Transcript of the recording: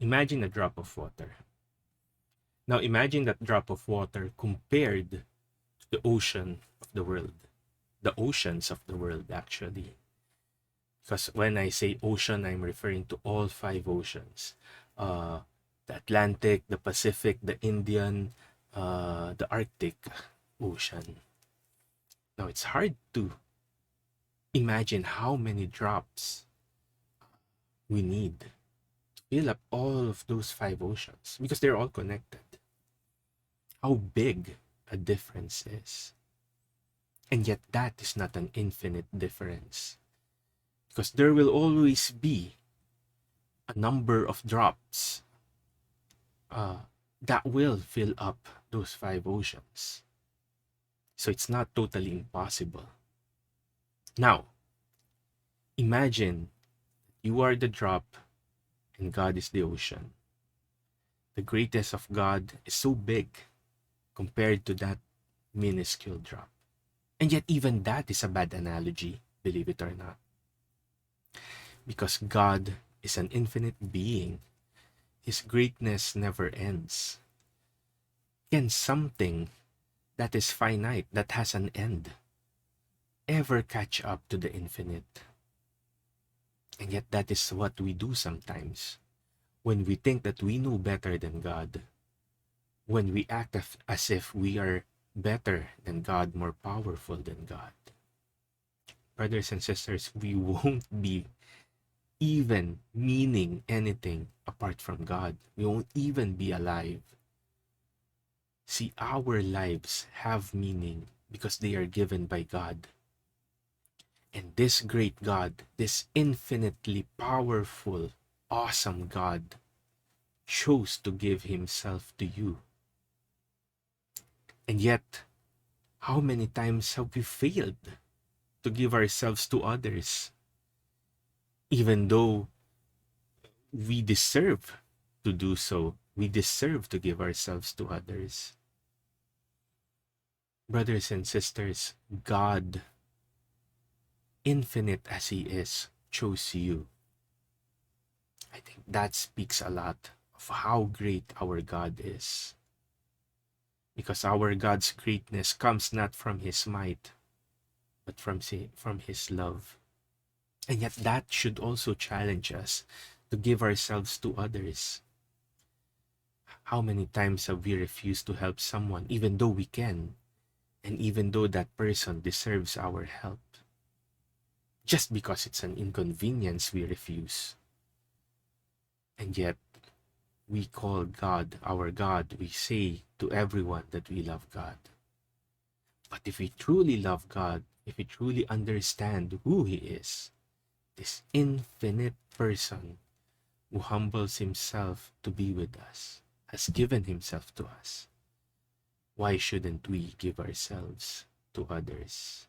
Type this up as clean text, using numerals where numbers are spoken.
Imagine a drop of water. Now imagine that drop of water compared to the ocean of the world. The oceans of the world, actually. Because when I say ocean, I'm referring to all five oceans. Uh, the Atlantic, the Pacific, the Indian, the Arctic Ocean. Now it's hard to imagine how many drops we need to fill up all of those five oceans because they're all connected. How big a difference is. And yet that is not an infinite difference because there will always be a number of drops uh, that will fill up those five oceans. So it's not totally impossible. Now, imagine you are the drop and God is the ocean. The greatness of God is so big compared to that minuscule drop. And yet, even that is a bad analogy, believe it or not. Because God is an infinite being, His greatness never ends. Can something that is finite, that has an end, ever catch up to the infinite? And yet, that is what we do sometimes. When we think that we know better than God, when we act as if we are better than God, more powerful than God. Brothers and sisters, we won't be even meaning anything apart from God. We won't even be alive. See, our lives have meaning because they are given by God. And this great God, this infinitely powerful, awesome God, chose to give Himself to you. And yet, how many times have we failed to give ourselves to others, even though we deserve to do so? We deserve to give ourselves to others. Brothers and sisters, God, infinite as He is, chose you. I think that speaks a lot of how great our God is. Because our God's greatness comes not from His might, but from His love. And yet that should also challenge us to give ourselves to others. How many times have we refused to help someone even though we can, and even though that person deserves our help? Just because it's an inconvenience, we refuse. And yet, we call God our God. We say to everyone that we love God. But if we truly love God, if we truly understand who He is, this infinite person who humbles Himself to be with us, has given Himself to us, why shouldn't we give ourselves to others?